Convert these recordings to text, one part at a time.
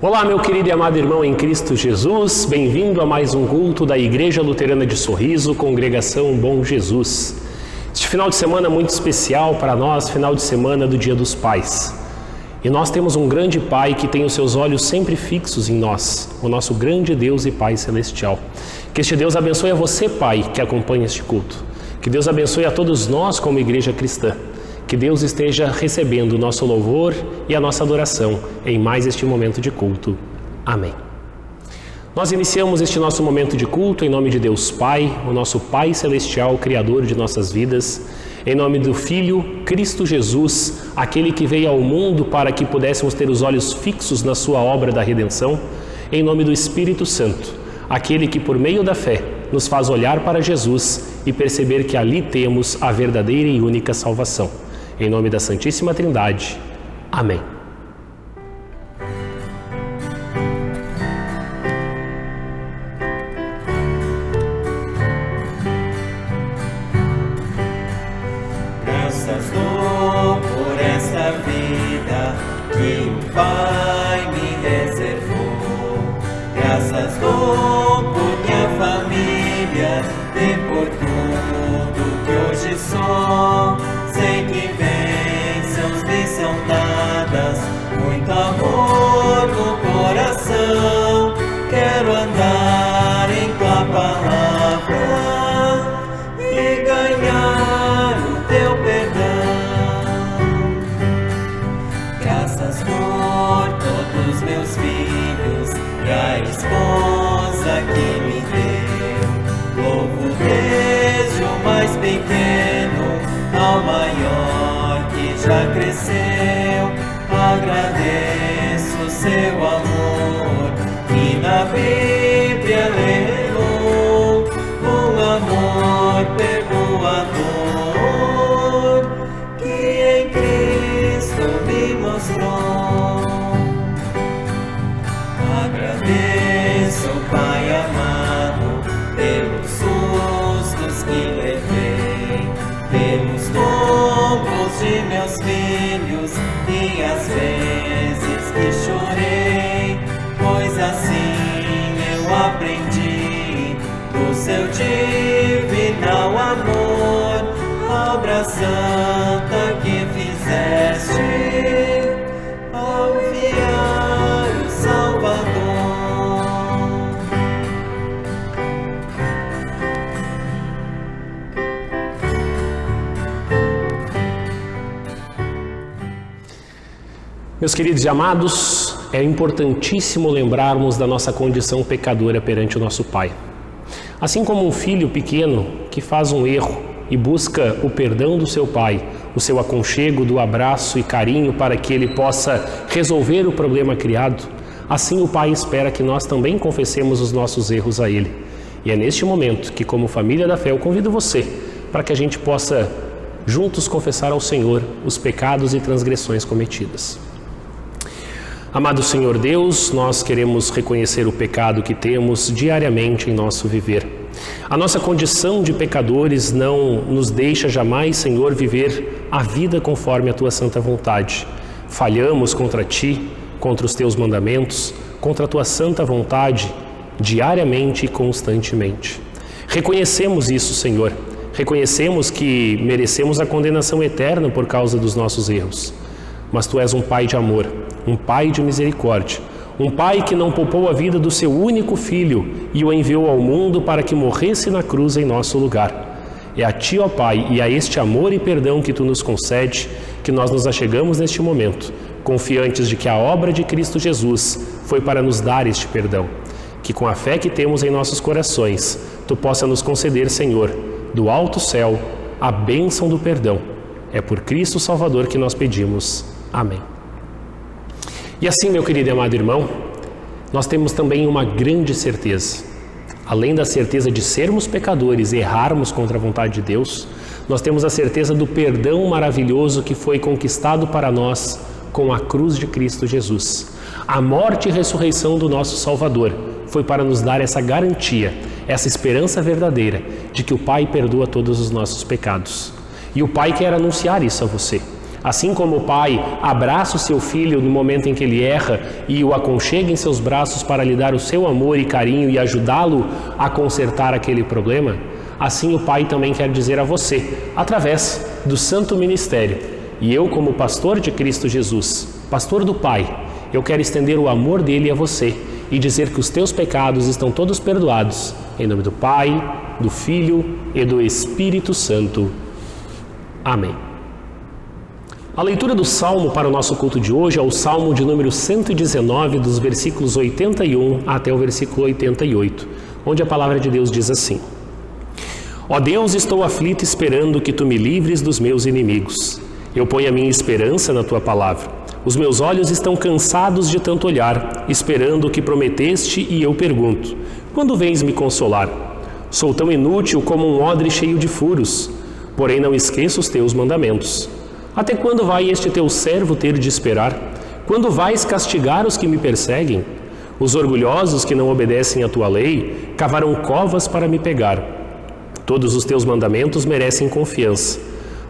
Olá, meu querido e amado irmão em Cristo Jesus, bem-vindo a mais um culto da Igreja Luterana de Sorriso, Congregação Bom Jesus. Este final de semana muito especial para nós, final de semana do Dia dos Pais. E nós temos um grande Pai que tem os seus olhos sempre fixos em nós, o nosso grande Deus e Pai Celestial. Que este Deus abençoe a você, Pai, que acompanha este culto. Que Deus abençoe a todos nós como Igreja Cristã. Que Deus esteja recebendo o nosso louvor e a nossa adoração em mais este momento de culto. Amém. Nós iniciamos este nosso momento de culto em nome de Deus Pai, o nosso Pai Celestial, Criador de nossas vidas, em nome do Filho, Cristo Jesus, aquele que veio ao mundo para que pudéssemos ter os olhos fixos na sua obra da redenção, em nome do Espírito Santo, aquele que por meio da fé nos faz olhar para Jesus e perceber que ali temos a verdadeira e única salvação. Em nome da Santíssima Trindade. Amém. Graças dou por esta vida que o Pai me reservou. Graças dou por minha família e por tudo que hoje sou. Sei que bênçãos me são dadas, muito amor no coração. Quero andar em tua palavra e ganhar o teu perdão. Graças por todos meus filhos e a esposa que me deu. Louvo desde o mais pequeno ao maior que já cresceu. Agradeço o seu amor que na Bíblia leu, um amor perdoador que em Cristo me mostrou. Agradeço, Pai amado, pelos sustos que levei, pelos tombos de meus filhos e as vezes que chorei, pois assim eu aprendi do seu divinal amor, a obra santa que fizeste ao enviar o Salvador. Meus queridos e amados, é importantíssimo lembrarmos da nossa condição pecadora perante o nosso Pai. Assim como um filho pequeno que faz um erro e busca o perdão do seu pai, o seu aconchego do abraço e carinho para que ele possa resolver o problema criado, assim o Pai espera que nós também confessemos os nossos erros a Ele. E é neste momento que, como família da fé, eu convido você para que a gente possa juntos confessar ao Senhor os pecados e transgressões cometidas. Amado Senhor Deus, nós queremos reconhecer o pecado que temos diariamente em nosso viver. A nossa condição de pecadores não nos deixa jamais, Senhor, viver a vida conforme a Tua santa vontade. Falhamos contra Ti, contra os Teus mandamentos, contra a Tua santa vontade, diariamente e constantemente. Reconhecemos isso, Senhor. Reconhecemos que merecemos a condenação eterna por causa dos nossos erros. Mas Tu és um Pai de amor, um Pai de misericórdia, um Pai que não poupou a vida do Seu único Filho e o enviou ao mundo para que morresse na cruz em nosso lugar. É a Ti, ó Pai, e a este amor e perdão que Tu nos concede, que nós nos achegamos neste momento, confiantes de que a obra de Cristo Jesus foi para nos dar este perdão. Que com a fé que temos em nossos corações, Tu possa nos conceder, Senhor, do alto céu, a bênção do perdão. É por Cristo Salvador que nós pedimos. Amém. E assim, meu querido e amado irmão, nós temos também uma grande certeza. Além da certeza de sermos pecadores e errarmos contra a vontade de Deus, nós temos a certeza do perdão maravilhoso que foi conquistado para nós com a cruz de Cristo Jesus. A morte e ressurreição do nosso Salvador foi para nos dar essa garantia, essa esperança verdadeira de que o Pai perdoa todos os nossos pecados. E o Pai quer anunciar isso a você. Assim como o pai abraça o seu filho no momento em que ele erra e o aconchega em seus braços para lhe dar o seu amor e carinho e ajudá-lo a consertar aquele problema, assim o pai também quer dizer a você, através do santo ministério. E eu, como pastor de Cristo Jesus, pastor do Pai, eu quero estender o amor dele a você e dizer que os teus pecados estão todos perdoados. Em nome do Pai, do Filho e do Espírito Santo. Amém. A leitura do Salmo para o nosso culto de hoje é o Salmo de número 119, dos versículos 81 até o versículo 88, onde a palavra de Deus diz assim: Ó Deus, estou aflito esperando que tu me livres dos meus inimigos. Eu ponho a minha esperança na tua palavra. Os meus olhos estão cansados de tanto olhar, esperando o que prometeste, e eu pergunto: quando vens me consolar? Sou tão inútil como um odre cheio de furos, porém não esqueço os teus mandamentos. Até quando vai este teu servo ter de esperar? Quando vais castigar os que me perseguem? Os orgulhosos que não obedecem à tua lei cavaram covas para me pegar. Todos os teus mandamentos merecem confiança.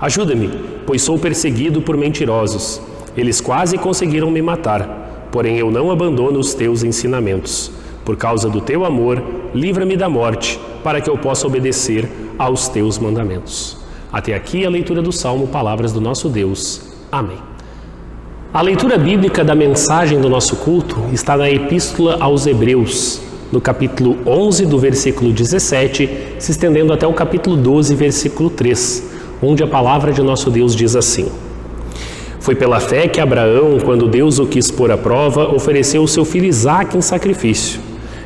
Ajuda-me, pois sou perseguido por mentirosos. Eles quase conseguiram me matar, porém eu não abandono os teus ensinamentos. Por causa do teu amor, livra-me da morte, para que eu possa obedecer aos teus mandamentos. Até aqui a leitura do Salmo, palavras do nosso Deus. Amém. A leitura bíblica da mensagem do nosso culto está na Epístola aos Hebreus, no capítulo 11, do versículo 17, se estendendo até o capítulo 12, versículo 3, onde a palavra de nosso Deus diz assim: Foi pela fé que Abraão, quando Deus o quis pôr à prova, ofereceu o seu filho Isaque em sacrifício.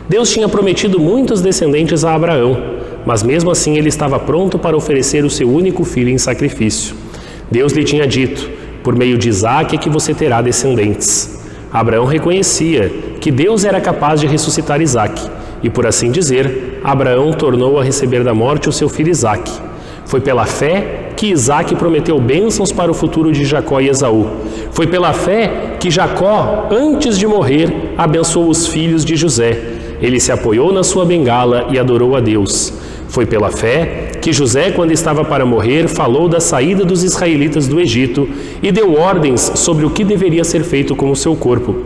Deus tinha prometido muitos descendentes a Abraão, mas mesmo assim ele estava pronto para oferecer o seu único filho em sacrifício. Deus lhe tinha dito: por meio de Isaque é que você terá descendentes. Abraão reconhecia que Deus era capaz de ressuscitar Isaque, e por assim dizer, Abraão tornou a receber da morte o seu filho Isaque. Foi pela fé que Isaque prometeu bênçãos para o futuro de Jacó e Esaú. Foi pela fé que Jacó, antes de morrer, abençoou os filhos de José. Ele se apoiou na sua bengala e adorou a Deus. Foi pela fé que José, quando estava para morrer, falou da saída dos israelitas do Egito e deu ordens sobre o que deveria ser feito com o seu corpo.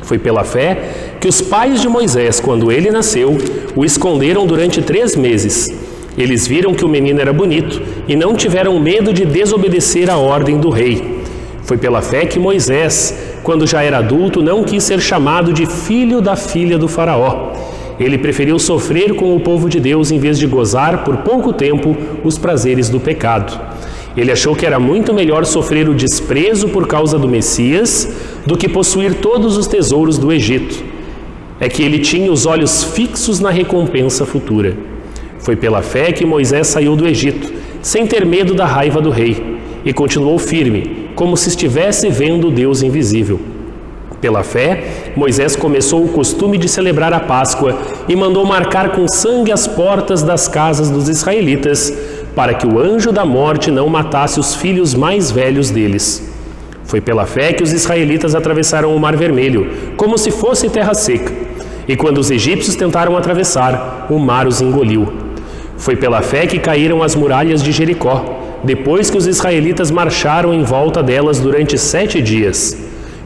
Foi pela fé que os pais de Moisés, quando ele nasceu, o esconderam durante 3 meses. Eles viram que o menino era bonito e não tiveram medo de desobedecer a ordem do rei. Foi pela fé que Moisés, quando já era adulto, não quis ser chamado de filho da filha do faraó. Ele preferiu sofrer com o povo de Deus em vez de gozar por pouco tempo os prazeres do pecado. Ele achou que era muito melhor sofrer o desprezo por causa do Messias do que possuir todos os tesouros do Egito. É que ele tinha os olhos fixos na recompensa futura. Foi pela fé que Moisés saiu do Egito, sem ter medo da raiva do rei, e continuou firme, como se estivesse vendo o Deus invisível. Pela fé, Moisés começou o costume de celebrar a Páscoa e mandou marcar com sangue as portas das casas dos israelitas, para que o anjo da morte não matasse os filhos mais velhos deles. Foi pela fé que os israelitas atravessaram o Mar Vermelho, como se fosse terra seca, e quando os egípcios tentaram atravessar, o mar os engoliu. Foi pela fé que caíram as muralhas de Jericó, depois que os israelitas marcharam em volta delas durante 7 dias.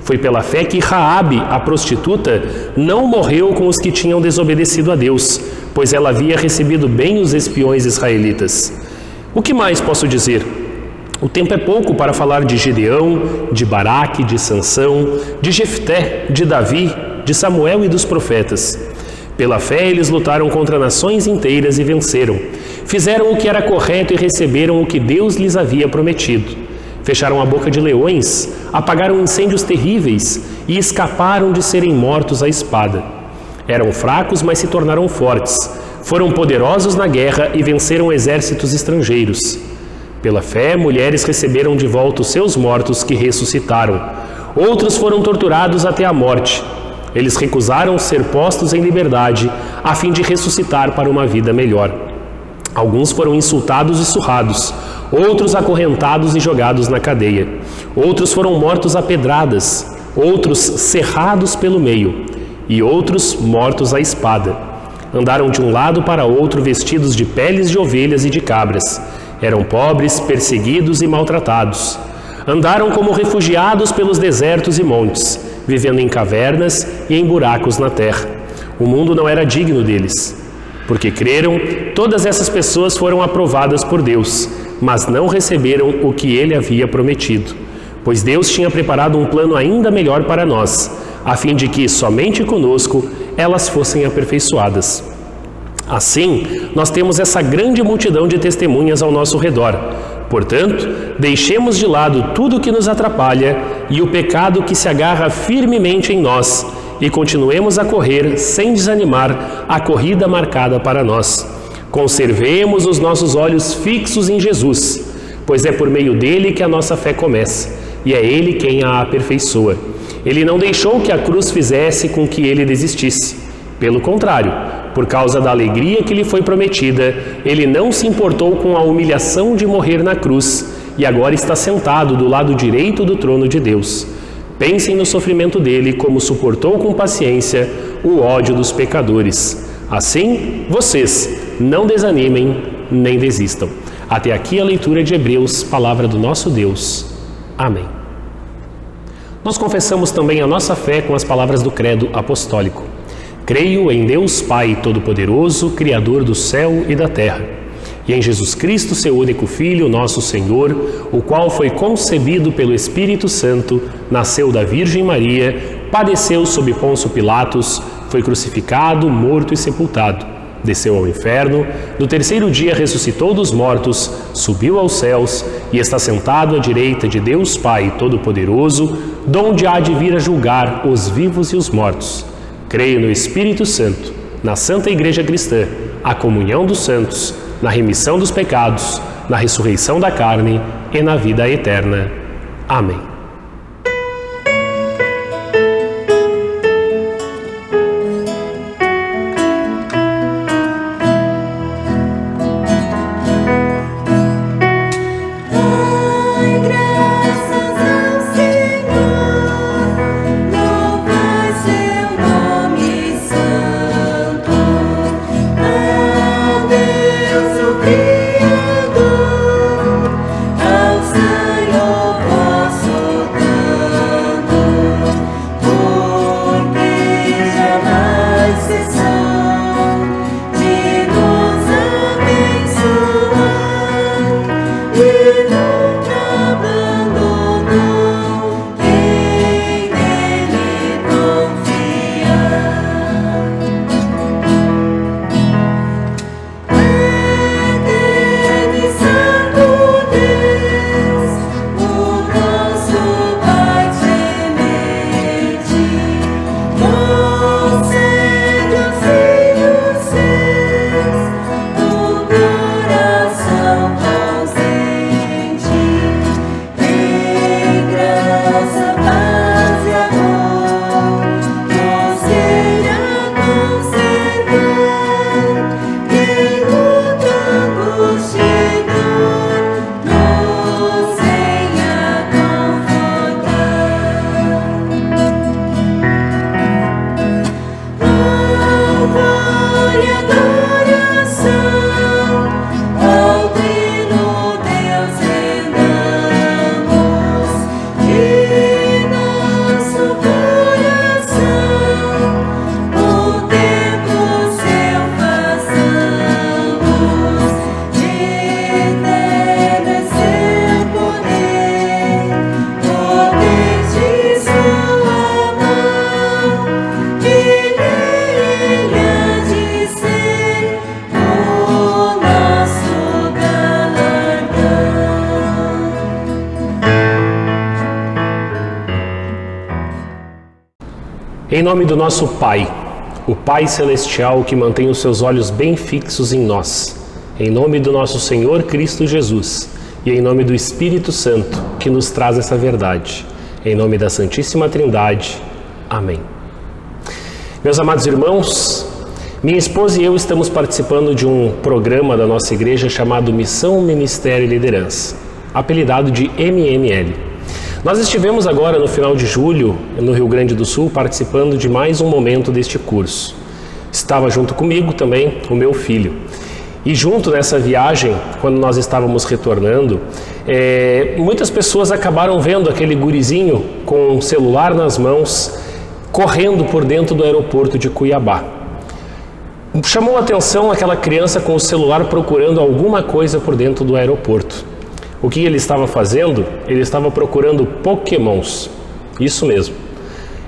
Foi pela fé que Raabe, a prostituta, não morreu com os que tinham desobedecido a Deus, pois ela havia recebido bem os espiões israelitas. O que mais posso dizer? O tempo é pouco para falar de Gideão, de Baraque, de Sansão, de Jefté, de Davi, de Samuel e dos profetas. Pela fé eles lutaram contra nações inteiras e venceram. Fizeram o que era correto e receberam o que Deus lhes havia prometido. Fecharam a boca de leões, apagaram incêndios terríveis e escaparam de serem mortos à espada. Eram fracos, mas se tornaram fortes. Foram poderosos na guerra e venceram exércitos estrangeiros. Pela fé, mulheres receberam de volta os seus mortos que ressuscitaram. Outros foram torturados até a morte. Eles recusaram ser postos em liberdade, a fim de ressuscitar para uma vida melhor. Alguns foram insultados e surrados, outros acorrentados e jogados na cadeia. Outros foram mortos a pedradas, outros cerrados pelo meio, e outros mortos à espada. Andaram de um lado para outro vestidos de peles de ovelhas e de cabras. Eram pobres, perseguidos e maltratados. Andaram como refugiados pelos desertos e montes, vivendo em cavernas e em buracos na terra. O mundo não era digno deles. Porque creram, todas essas pessoas foram aprovadas por Deus, mas não receberam o que Ele havia prometido. Pois Deus tinha preparado um plano ainda melhor para nós, a fim de que somente conosco elas fossem aperfeiçoadas. Assim, nós temos essa grande multidão de testemunhas ao nosso redor. Portanto, deixemos de lado tudo o que nos atrapalha e o pecado que se agarra firmemente em nós, e continuemos a correr sem desanimar a corrida marcada para nós. Conservemos os nossos olhos fixos em Jesus, pois é por meio dele que a nossa fé começa, e é ele quem a aperfeiçoa. Ele não deixou que a cruz fizesse com que ele desistisse. Pelo contrário, por causa da alegria que lhe foi prometida, ele não se importou com a humilhação de morrer na cruz, e agora está sentado do lado direito do trono de Deus. Pensem no sofrimento dele, como suportou com paciência o ódio dos pecadores. Assim, vocês não desanimem nem desistam. Até aqui a leitura de Hebreus, palavra do nosso Deus. Amém. Nós confessamos também a nossa fé com as palavras do Credo Apostólico. Creio em Deus Pai Todo-Poderoso, Criador do céu e da terra, e em Jesus Cristo, seu único Filho, nosso Senhor, o qual foi concebido pelo Espírito Santo, nasceu da Virgem Maria, padeceu sob Pôncio Pilatos, foi crucificado, morto e sepultado, desceu ao inferno, no terceiro dia ressuscitou dos mortos, subiu aos céus e está sentado à direita de Deus Pai Todo-Poderoso, donde há de vir a julgar os vivos e os mortos. Creio no Espírito Santo, na Santa Igreja Cristã, a comunhão dos santos, na remissão dos pecados, na ressurreição da carne e na vida eterna. Amém. Em nome do nosso Pai, o Pai Celestial que mantém os seus olhos bem fixos em nós, em nome do nosso Senhor Cristo Jesus e em nome do Espírito Santo que nos traz essa verdade, em nome da Santíssima Trindade. Amém. Meus amados irmãos, minha esposa e eu estamos participando de um programa da nossa igreja chamado Missão, Ministério e Liderança, apelidado de MML. Nós estivemos agora no final de julho, no Rio Grande do Sul, participando de mais um momento deste curso. Estava junto comigo também o meu filho. E junto nessa viagem, quando nós estávamos retornando, muitas pessoas acabaram vendo aquele gurizinho com um celular nas mãos, correndo por dentro do aeroporto de Cuiabá. Chamou a atenção aquela criança com o celular procurando alguma coisa por dentro do aeroporto. O que ele estava fazendo? Ele estava procurando Pokémons. Isso mesmo.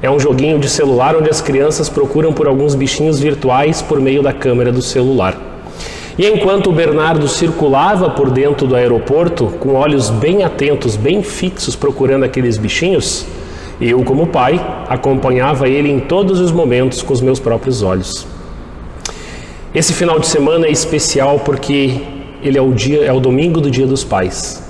É um joguinho de celular onde as crianças procuram por alguns bichinhos virtuais por meio da câmera do celular. E enquanto o Bernardo circulava por dentro do aeroporto, com olhos bem atentos, bem fixos, procurando aqueles bichinhos, eu, como pai, acompanhava ele em todos os momentos com os meus próprios olhos. Esse final de semana é especial porque ele é o domingo do Dia dos Pais.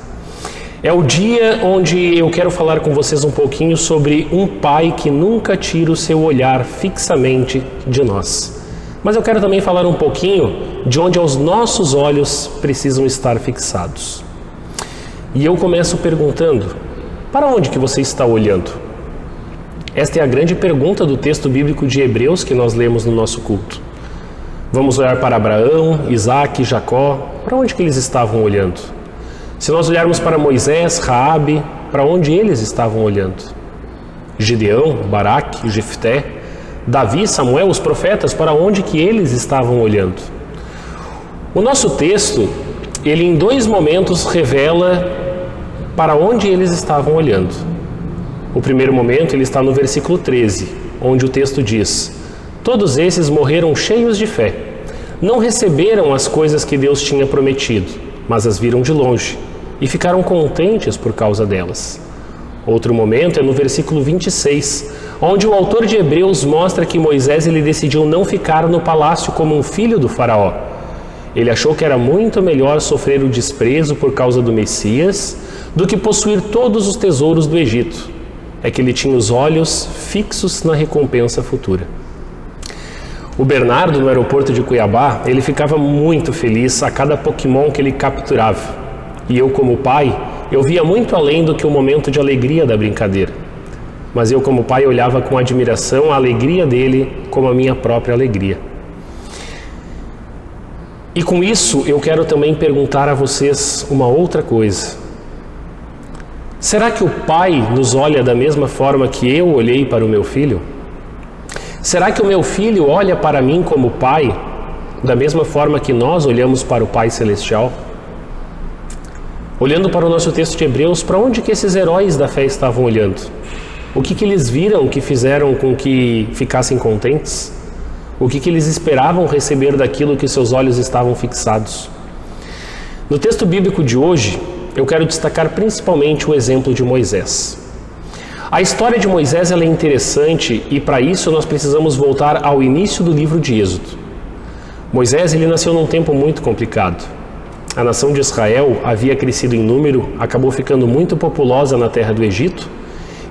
É o dia onde eu quero falar com vocês um pouquinho sobre um pai que nunca tira o seu olhar fixamente de nós. Mas eu quero também falar um pouquinho de onde os nossos olhos precisam estar fixados. E eu começo perguntando: para onde que você está olhando? Esta é a grande pergunta do texto bíblico de Hebreus que nós lemos no nosso culto. Vamos olhar para Abraão, Isaac, Jacó, para onde que eles estavam olhando? Se nós olharmos para Moisés, Raabe, para onde eles estavam olhando? Gideão, Baraque, Jefté, Davi, Samuel, os profetas, para onde que eles estavam olhando? O nosso texto, ele em 2 momentos revela para onde eles estavam olhando. O primeiro momento, ele está no versículo 13, onde o texto diz: todos esses morreram cheios de fé. Não receberam as coisas que Deus tinha prometido, mas as viram de longe e ficaram contentes por causa delas. Outro momento é no versículo 26, onde o autor de Hebreus mostra que Moisés ele decidiu não ficar no palácio como um filho do faraó. Ele achou que era muito melhor sofrer o desprezo por causa do Messias do que possuir todos os tesouros do Egito. É que ele tinha os olhos fixos na recompensa futura. O Bernardo, no aeroporto de Cuiabá, ele ficava muito feliz a cada Pokémon que ele capturava. E eu, como pai, eu via muito além do que o momento de alegria da brincadeira. Mas eu, como pai, olhava com admiração a alegria dele como a minha própria alegria. E com isso, eu quero também perguntar a vocês uma outra coisa. Será que o pai nos olha da mesma forma que eu olhei para o meu filho? Será que o meu filho olha para mim como pai, da mesma forma que nós olhamos para o Pai Celestial? Olhando para o nosso texto de Hebreus, para onde que esses heróis da fé estavam olhando? O que eles viram que fizeram com que ficassem contentes? O que eles esperavam receber daquilo que seus olhos estavam fixados? No texto bíblico de hoje, eu quero destacar principalmente o exemplo de Moisés. A história de Moisés ela é interessante e para isso nós precisamos voltar ao início do livro de Êxodo. Moisés ele nasceu num tempo muito complicado. A nação de Israel havia crescido em número, acabou ficando muito populosa na terra do Egito,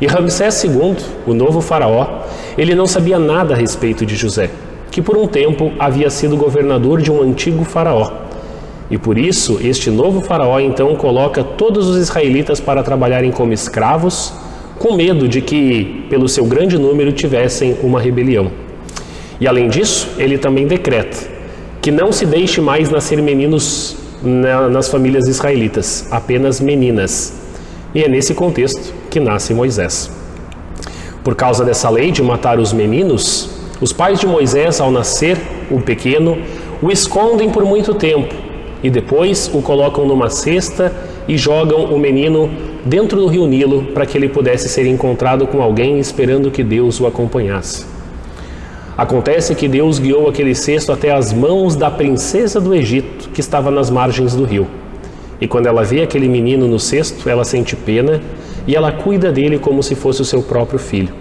e Ramsés II, o novo faraó, ele não sabia nada a respeito de José, que por um tempo havia sido governador de um antigo faraó. E por isso, este novo faraó então coloca todos os israelitas para trabalharem como escravos, com medo de que, pelo seu grande número, tivessem uma rebelião. E além disso, ele também decreta que não se deixe mais nascer meninos nas famílias israelitas, apenas meninas. E é nesse contexto que nasce Moisés. Por causa dessa lei de matar os meninos, os pais de Moisés, ao nascer, o pequeno, o escondem por muito tempo e depois o colocam numa cesta e jogam o menino dentro do rio Nilo para que ele pudesse ser encontrado com alguém esperando que Deus o acompanhasse. Acontece que Deus guiou aquele cesto até as mãos da princesa do Egito, que estava nas margens do rio. E quando ela vê aquele menino no cesto, ela sente pena e ela cuida dele como se fosse o seu próprio filho.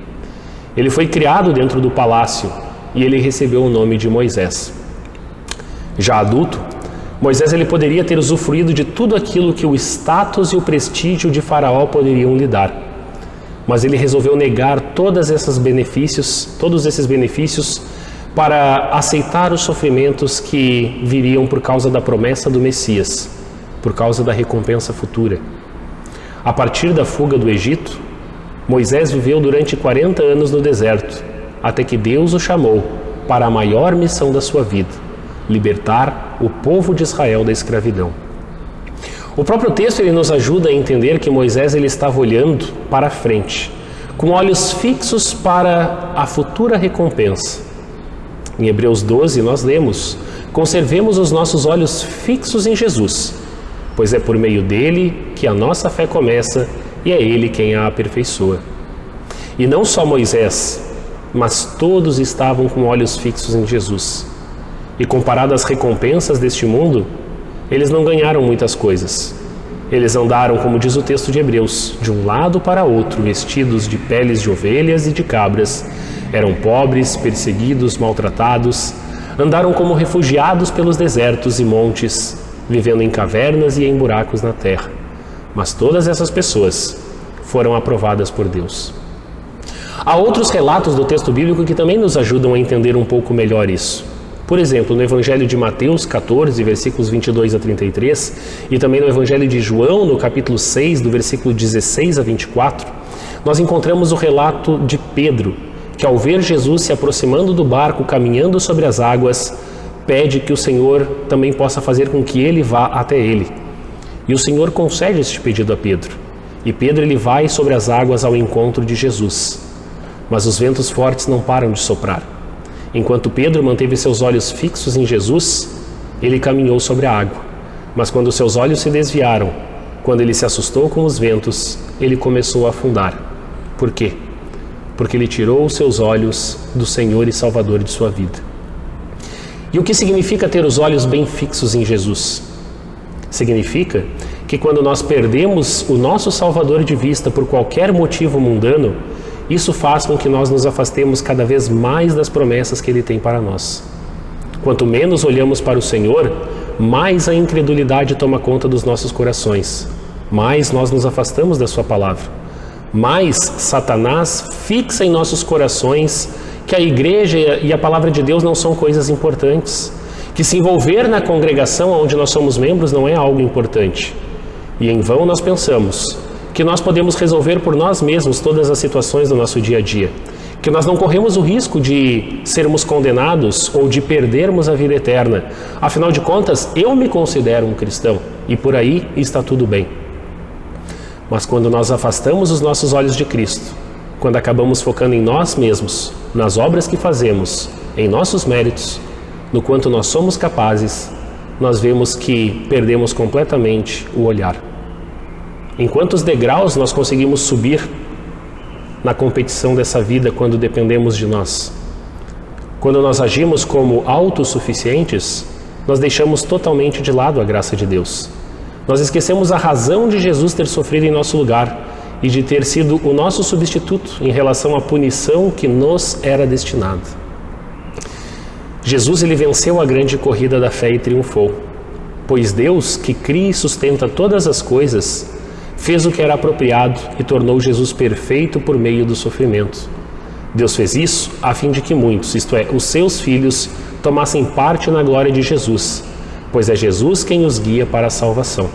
Ele foi criado dentro do palácio e ele recebeu o nome de Moisés. Já adulto, Moisés ele poderia ter usufruído de tudo aquilo que o status e o prestígio de Faraó poderiam lhe dar. Mas ele resolveu negar todos esses benefícios para aceitar os sofrimentos que viriam por causa da promessa do Messias, por causa da recompensa futura. A partir da fuga do Egito, Moisés viveu durante 40 anos no deserto, até que Deus o chamou para a maior missão da sua vida, libertar o povo de Israel da escravidão. O próprio texto ele nos ajuda a entender que Moisés ele estava olhando para a frente, com olhos fixos para a futura recompensa. Em Hebreus 12 nós lemos: conservemos os nossos olhos fixos em Jesus, pois é por meio dele que a nossa fé começa e é ele quem a aperfeiçoa. E não só Moisés, mas todos estavam com olhos fixos em Jesus. E comparado às recompensas deste mundo, eles não ganharam muitas coisas. Eles andaram, como diz o texto de Hebreus, de um lado para outro, vestidos de peles de ovelhas e de cabras. Eram pobres, perseguidos, maltratados. Andaram como refugiados pelos desertos e montes, vivendo em cavernas e em buracos na terra. Mas todas essas pessoas foram aprovadas por Deus. Há outros relatos do texto bíblico que também nos ajudam a entender um pouco melhor isso. Por exemplo, no Evangelho de Mateus 14, versículos 22 a 33, e também no Evangelho de João, no capítulo 6, do versículo 16 a 24, nós encontramos o relato de Pedro, que ao ver Jesus se aproximando do barco, caminhando sobre as águas, pede que o Senhor também possa fazer com que ele vá até ele. E o Senhor concede este pedido a Pedro. E Pedro ele vai sobre as águas ao encontro de Jesus. Mas os ventos fortes não param de soprar. Enquanto Pedro manteve seus olhos fixos em Jesus, ele caminhou sobre a água. Mas quando seus olhos se desviaram, quando ele se assustou com os ventos, ele começou a afundar. Por quê? Porque ele tirou os seus olhos do Senhor e Salvador de sua vida. E o que significa ter os olhos bem fixos em Jesus? Significa que quando nós perdemos o nosso Salvador de vista por qualquer motivo mundano, isso faz com que nós nos afastemos cada vez mais das promessas que Ele tem para nós. Quanto menos olhamos para o Senhor, mais a incredulidade toma conta dos nossos corações, mais nós nos afastamos da Sua palavra, mais Satanás fixa em nossos corações que a igreja e a palavra de Deus não são coisas importantes, que se envolver na congregação onde nós somos membros não é algo importante. E em vão nós pensamos que nós podemos resolver por nós mesmos todas as situações do nosso dia a dia, que nós não corremos o risco de sermos condenados ou de perdermos a vida eterna. Afinal de contas, eu me considero um cristão e por aí está tudo bem. Mas quando nós afastamos os nossos olhos de Cristo, quando acabamos focando em nós mesmos, nas obras que fazemos, em nossos méritos, no quanto nós somos capazes, nós vemos que perdemos completamente o olhar. Em quantos degraus nós conseguimos subir na competição dessa vida quando dependemos de nós? Quando nós agimos como autossuficientes, nós deixamos totalmente de lado a graça de Deus. Nós esquecemos a razão de Jesus ter sofrido em nosso lugar e de ter sido o nosso substituto em relação à punição que nos era destinada. Jesus ele venceu a grande corrida da fé e triunfou, pois Deus, que cria e sustenta todas as coisas, fez o que era apropriado e tornou Jesus perfeito por meio do sofrimento. Deus fez isso a fim de que muitos, isto é, os seus filhos, tomassem parte na glória de Jesus, pois é Jesus quem os guia para a salvação.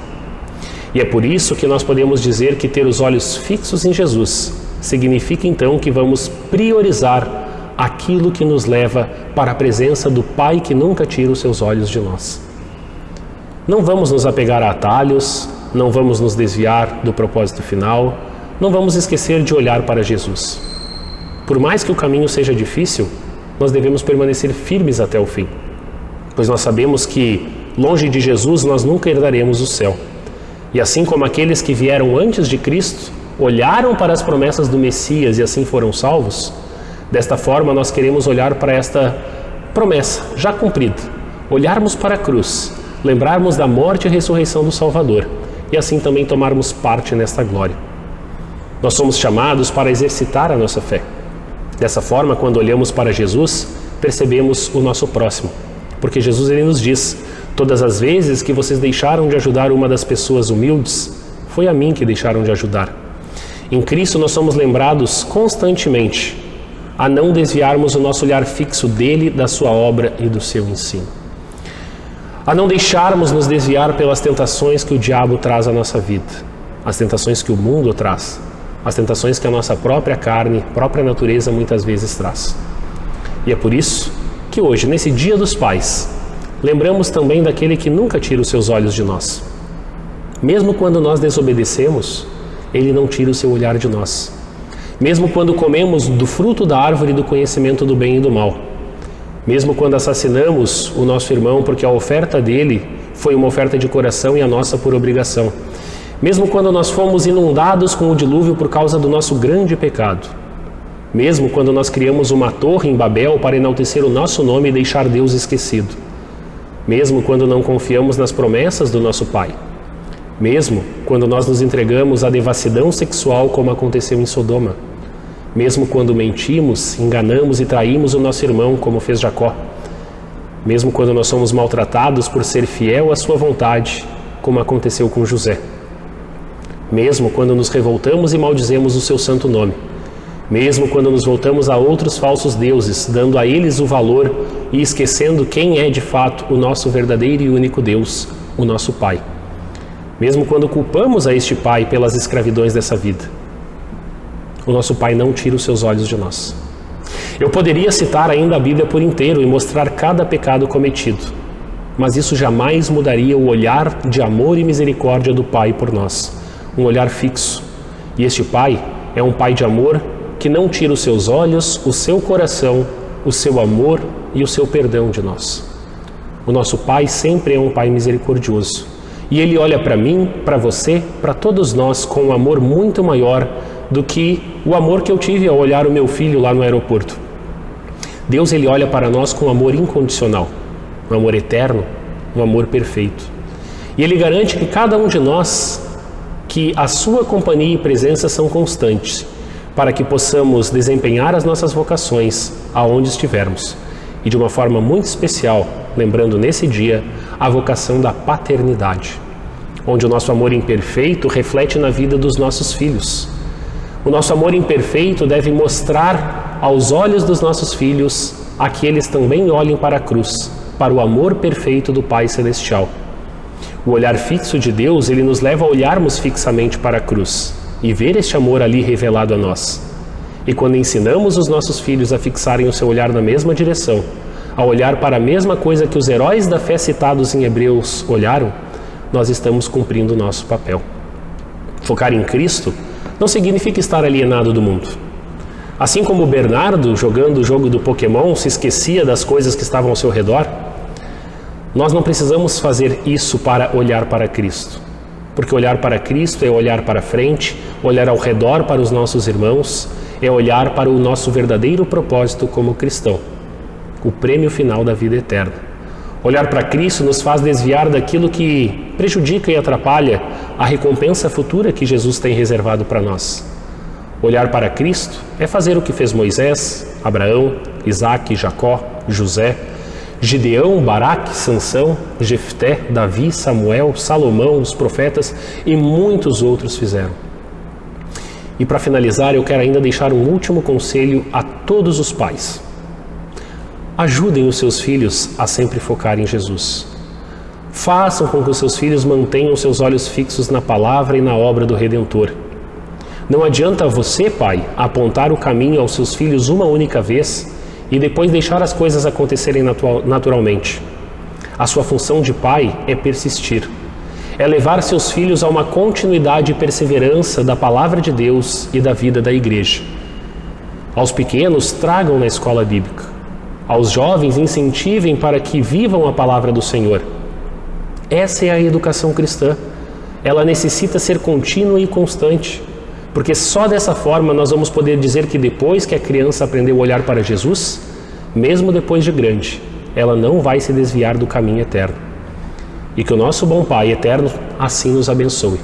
E é por isso que nós podemos dizer que ter os olhos fixos em Jesus significa então que vamos priorizar aquilo que nos leva para a presença do Pai que nunca tira os seus olhos de nós. Não vamos nos apegar a atalhos, não vamos nos desviar do propósito final, não vamos esquecer de olhar para Jesus. Por mais que o caminho seja difícil, nós devemos permanecer firmes até o fim, pois nós sabemos que, longe de Jesus, nós nunca herdaremos o céu. E assim como aqueles que vieram antes de Cristo olharam para as promessas do Messias e assim foram salvos, desta forma nós queremos olhar para esta promessa já cumprida, olharmos para a cruz, lembrarmos da morte e ressurreição do Salvador e assim também tomarmos parte nesta glória. Nós somos chamados para exercitar a nossa fé. Dessa forma, quando olhamos para Jesus, percebemos o nosso próximo, porque Jesus ele nos diz: todas as vezes que vocês deixaram de ajudar uma das pessoas humildes, foi a mim que deixaram de ajudar. Em Cristo nós somos lembrados constantemente a não desviarmos o nosso olhar fixo dele, da sua obra e do seu ensino. A não deixarmos nos desviar pelas tentações que o diabo traz à nossa vida, as tentações que o mundo traz, as tentações que a nossa própria carne, própria natureza muitas vezes traz. E é por isso que hoje, nesse Dia dos Pais, lembramos também daquele que nunca tira os seus olhos de nós. Mesmo quando nós desobedecemos, Ele não tira o seu olhar de nós. Mesmo quando comemos do fruto da árvore do conhecimento do bem e do mal. Mesmo quando assassinamos o nosso irmão porque a oferta dele foi uma oferta de coração e a nossa por obrigação. Mesmo quando nós fomos inundados com o dilúvio por causa do nosso grande pecado. Mesmo quando nós criamos uma torre em Babel para enaltecer o nosso nome e deixar Deus esquecido. Mesmo quando não confiamos nas promessas do nosso Pai. Mesmo quando nós nos entregamos à devassidão sexual como aconteceu em Sodoma. Mesmo quando mentimos, enganamos e traímos o nosso irmão como fez Jacó. Mesmo quando nós somos maltratados por ser fiel à sua vontade, como aconteceu com José. Mesmo quando nos revoltamos e maldizemos o seu santo nome. Mesmo quando nos voltamos a outros falsos deuses, dando a eles o valor e esquecendo quem é de fato o nosso verdadeiro e único Deus, o nosso Pai. Mesmo quando culpamos a este Pai pelas escravidões dessa vida, o nosso Pai não tira os seus olhos de nós. Eu poderia citar ainda a Bíblia por inteiro e mostrar cada pecado cometido, mas isso jamais mudaria o olhar de amor e misericórdia do Pai por nós, um olhar fixo. E este Pai é um Pai de amor que não tira os seus olhos, o seu coração, o seu amor e o seu perdão de nós. O nosso Pai sempre é um Pai misericordioso. E Ele olha para mim, para você, para todos nós com um amor muito maior do que o amor que eu tive ao olhar o meu filho lá no aeroporto. Deus, Ele olha para nós com amor incondicional, um amor eterno, um amor perfeito. E Ele garante que cada um de nós, que a sua companhia e presença são constantes, para que possamos desempenhar as nossas vocações aonde estivermos. E de uma forma muito especial, lembrando nesse dia, a vocação da paternidade, onde o nosso amor imperfeito reflete na vida dos nossos filhos. O nosso amor imperfeito deve mostrar aos olhos dos nossos filhos a que eles também olhem para a cruz, para o amor perfeito do Pai Celestial. O olhar fixo de Deus, ele nos leva a olharmos fixamente para a cruz e ver este amor ali revelado a nós. E quando ensinamos os nossos filhos a fixarem o seu olhar na mesma direção, a olhar para a mesma coisa que os heróis da fé citados em Hebreus olharam, nós estamos cumprindo o nosso papel. Focar em Cristo não significa estar alienado do mundo. Assim como o Bernardo, jogando o jogo do Pokémon, se esquecia das coisas que estavam ao seu redor, nós não precisamos fazer isso para olhar para Cristo. Porque olhar para Cristo é olhar para frente, olhar ao redor para os nossos irmãos, é olhar para o nosso verdadeiro propósito como cristão, o prêmio final da vida eterna. Olhar para Cristo nos faz desviar daquilo que prejudica e atrapalha a recompensa futura que Jesus tem reservado para nós. Olhar para Cristo é fazer o que fez Moisés, Abraão, Isaque, Jacó, José, Gideão, Baraque, Sansão, Jefté, Davi, Samuel, Salomão, os profetas e muitos outros fizeram. E para finalizar, eu quero ainda deixar um último conselho a todos os pais. Ajudem os seus filhos a sempre focar em Jesus. Façam com que os seus filhos mantenham seus olhos fixos na palavra e na obra do Redentor. Não adianta você, pai, apontar o caminho aos seus filhos uma única vez e depois deixar as coisas acontecerem naturalmente. A sua função de pai é persistir. É levar seus filhos a uma continuidade e perseverança da palavra de Deus e da vida da igreja. Aos pequenos, tragam na escola bíblica. Aos jovens, incentivem para que vivam a palavra do Senhor. Essa é a educação cristã. Ela necessita ser contínua e constante, porque só dessa forma nós vamos poder dizer que depois que a criança aprendeu a olhar para Jesus, mesmo depois de grande, ela não vai se desviar do caminho eterno. E que o nosso bom Pai eterno assim nos abençoe.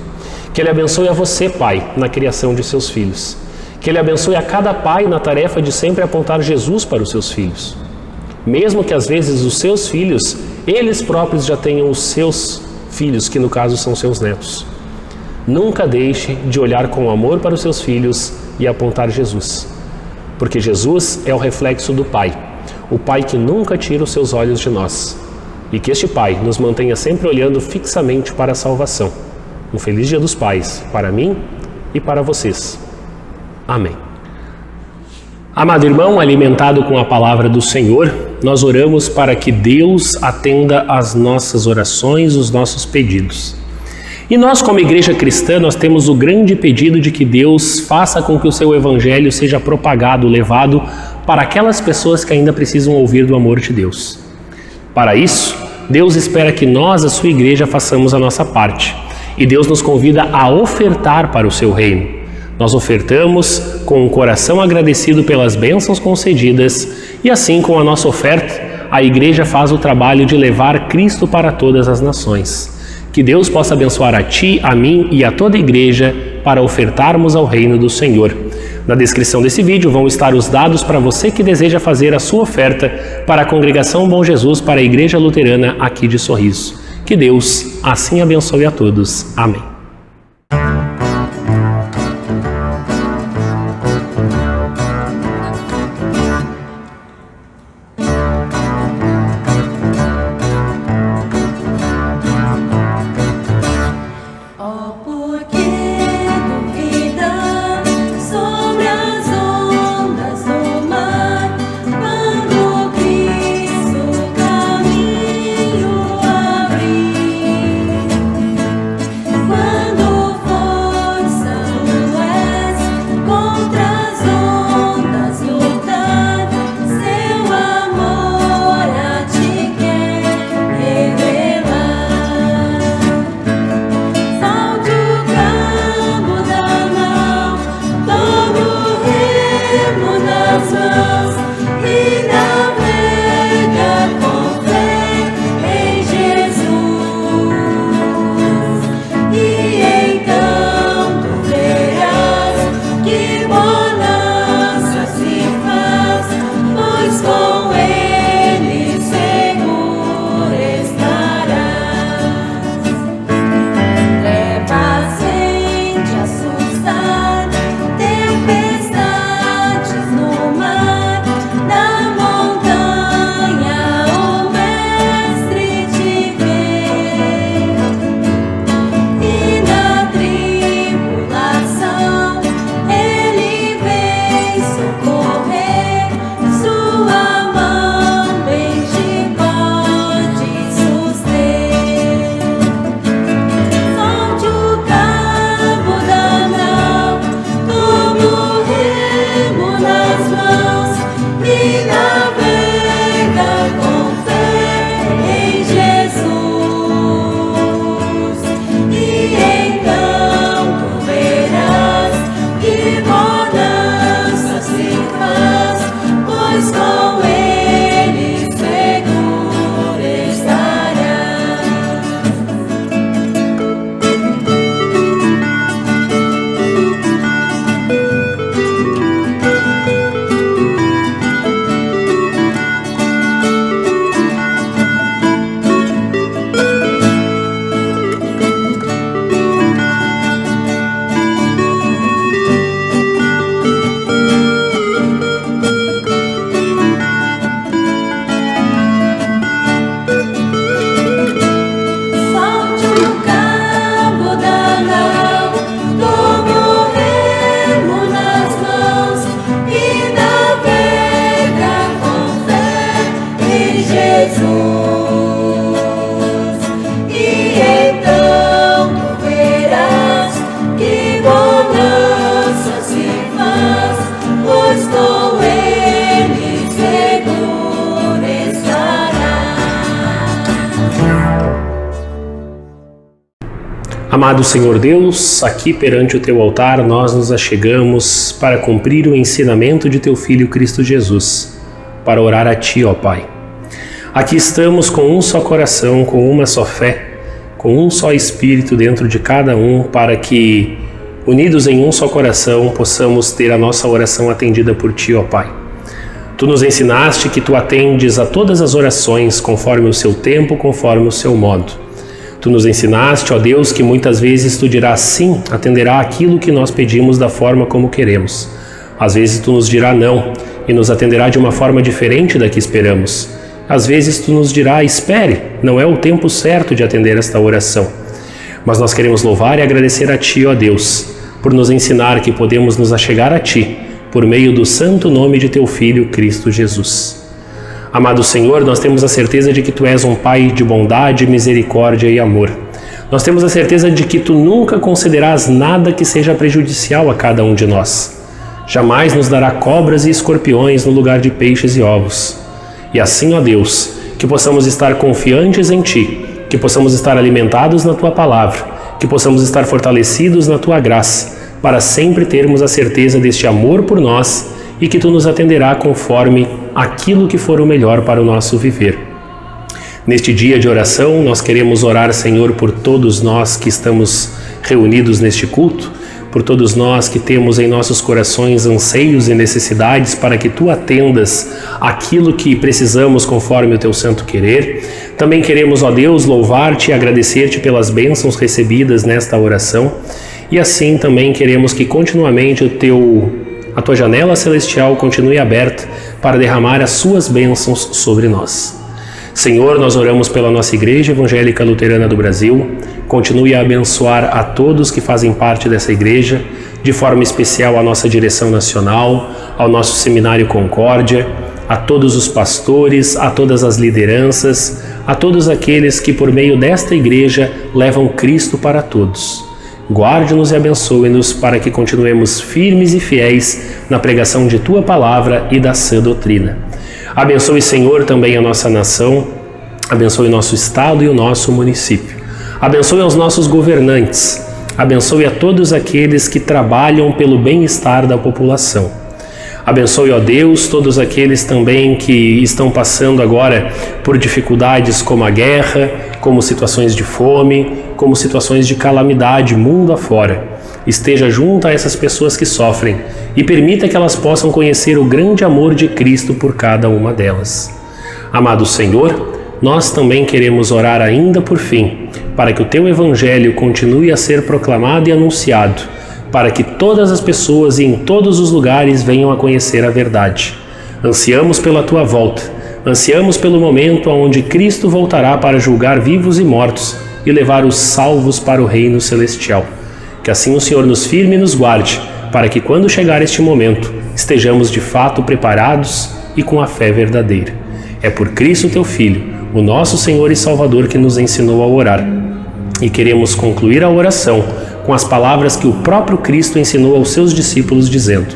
Que Ele abençoe a você, pai, na criação de seus filhos. Que Ele abençoe a cada pai na tarefa de sempre apontar Jesus para os seus filhos. Mesmo que às vezes os seus filhos, eles próprios já tenham os seus filhos, que no caso são seus netos. Nunca deixe de olhar com amor para os seus filhos e apontar Jesus. Porque Jesus é o reflexo do Pai, o Pai que nunca tira os seus olhos de nós. E que este Pai nos mantenha sempre olhando fixamente para a salvação. Um feliz Dia dos Pais para mim e para vocês. Amém. Amado irmão, alimentado com a palavra do Senhor, nós oramos para que Deus atenda às nossas orações, os nossos pedidos. E nós, como igreja cristã, nós temos o grande pedido de que Deus faça com que o seu evangelho seja propagado, levado para aquelas pessoas que ainda precisam ouvir do amor de Deus. Para isso, Deus espera que nós, a sua igreja, façamos a nossa parte. E Deus nos convida a ofertar para o seu reino. Nós ofertamos com um coração agradecido pelas bênçãos concedidas e assim, com a nossa oferta, a igreja faz o trabalho de levar Cristo para todas as nações. Que Deus possa abençoar a ti, a mim e a toda a igreja para ofertarmos ao reino do Senhor. Na descrição desse vídeo vão estar os dados para você que deseja fazer a sua oferta para a Congregação Bom Jesus, para a Igreja Luterana aqui de Sorriso. Que Deus assim abençoe a todos. Amém. Amado Senhor Deus, aqui perante o Teu altar nós nos achegamos para cumprir o ensinamento de Teu Filho Cristo Jesus, para orar a Ti, ó Pai. Aqui estamos com um só coração, com uma só fé, com um só Espírito dentro de cada um, para que, unidos em um só coração, possamos ter a nossa oração atendida por Ti, ó Pai. Tu nos ensinaste que Tu atendes a todas as orações conforme o seu tempo, conforme o seu modo. Tu nos ensinaste, ó Deus, que muitas vezes Tu dirás sim, atenderá aquilo que nós pedimos da forma como queremos. Às vezes Tu nos dirá não e nos atenderá de uma forma diferente da que esperamos. Às vezes Tu nos dirá, espere, não é o tempo certo de atender esta oração. Mas nós queremos louvar e agradecer a Ti, ó Deus, por nos ensinar que podemos nos achegar a Ti por meio do santo nome de Teu Filho, Cristo Jesus. Amado Senhor, nós temos a certeza de que Tu és um Pai de bondade, misericórdia e amor. Nós temos a certeza de que Tu nunca concederás nada que seja prejudicial a cada um de nós. Jamais nos dará cobras e escorpiões no lugar de peixes e ovos. E assim, ó Deus, que possamos estar confiantes em Ti, que possamos estar alimentados na Tua palavra, que possamos estar fortalecidos na Tua graça, para sempre termos a certeza deste amor por nós e que Tu nos atenderá conforme aquilo que for o melhor para o nosso viver. Neste dia de oração, nós queremos orar, Senhor, por todos nós que estamos reunidos neste culto, por todos nós que temos em nossos corações anseios e necessidades para que Tu atendas aquilo que precisamos conforme o Teu santo querer. Também queremos, ó Deus, louvar-Te e agradecer-Te pelas bênçãos recebidas nesta oração. E assim também queremos que continuamente a Tua janela celestial continue aberta para derramar as Suas bênçãos sobre nós. Senhor, nós oramos pela nossa Igreja Evangélica Luterana do Brasil. Continue a abençoar a todos que fazem parte dessa igreja, de forma especial a nossa direção nacional, ao nosso Seminário Concórdia, a todos os pastores, a todas as lideranças, a todos aqueles que por meio desta igreja levam Cristo para todos. Guarde-nos e abençoe-nos para que continuemos firmes e fiéis na pregação de Tua palavra e da sã doutrina. Abençoe, Senhor, também a nossa nação, abençoe o nosso estado e o nosso município. Abençoe aos nossos governantes, abençoe a todos aqueles que trabalham pelo bem-estar da população. Abençoe, ó Deus, todos aqueles também que estão passando agora por dificuldades como a guerra, como situações de fome, como situações de calamidade mundo afora. Esteja junto a essas pessoas que sofrem e permita que elas possam conhecer o grande amor de Cristo por cada uma delas. Amado Senhor, nós também queremos orar ainda por fim, para que o Teu Evangelho continue a ser proclamado e anunciado, para que todas as pessoas e em todos os lugares venham a conhecer a verdade. Ansiamos pela Tua volta, ansiamos pelo momento onde Cristo voltará para julgar vivos e mortos e levar os salvos para o reino celestial. Que assim o Senhor nos firme e nos guarde, para que quando chegar este momento, estejamos de fato preparados e com a fé verdadeira. É por Cristo Teu Filho, o nosso Senhor e Salvador, que nos ensinou a orar. E queremos concluir a oração com as palavras que o próprio Cristo ensinou aos seus discípulos, dizendo: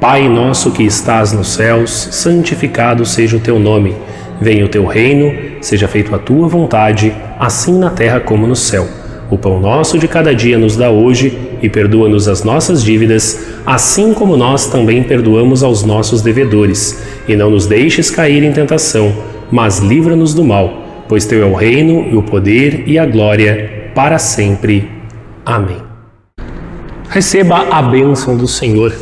Pai nosso que estás nos céus, santificado seja o Teu nome. Venha o Teu reino, seja feita a Tua vontade, assim na terra como no céu. O pão nosso de cada dia nos dá hoje e perdoa-nos as nossas dívidas, assim como nós também perdoamos aos nossos devedores. E não nos deixes cair em tentação, mas livra-nos do mal, pois Teu é o reino e o poder e a glória para sempre. Amém. Receba a bênção do Senhor.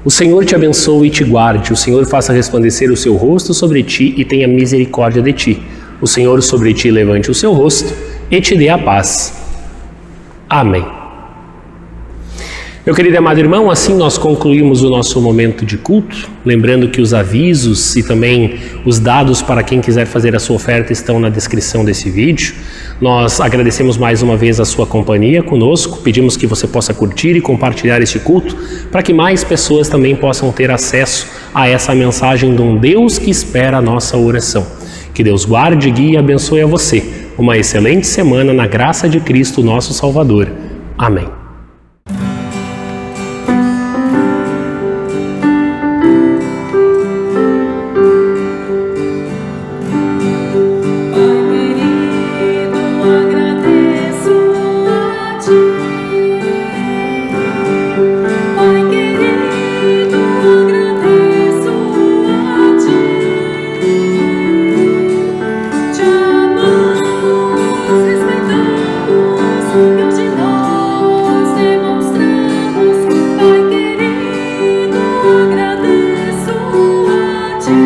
O Senhor te abençoe e te guarde. O Senhor faça resplandecer o seu rosto sobre ti e tenha misericórdia de ti. O Senhor sobre ti levante o seu rosto e te dê a paz. Amém. Meu querido e amado irmão, assim nós concluímos o nosso momento de culto, lembrando que os avisos e também os dados para quem quiser fazer a sua oferta estão na descrição desse vídeo. Nós agradecemos mais uma vez a sua companhia conosco, pedimos que você possa curtir e compartilhar este culto para que mais pessoas também possam ter acesso a essa mensagem de um Deus que espera a nossa oração. Que Deus guarde, guie e abençoe a você. Uma excelente semana na graça de Cristo, nosso Salvador. Amém. Agradeço a Ti.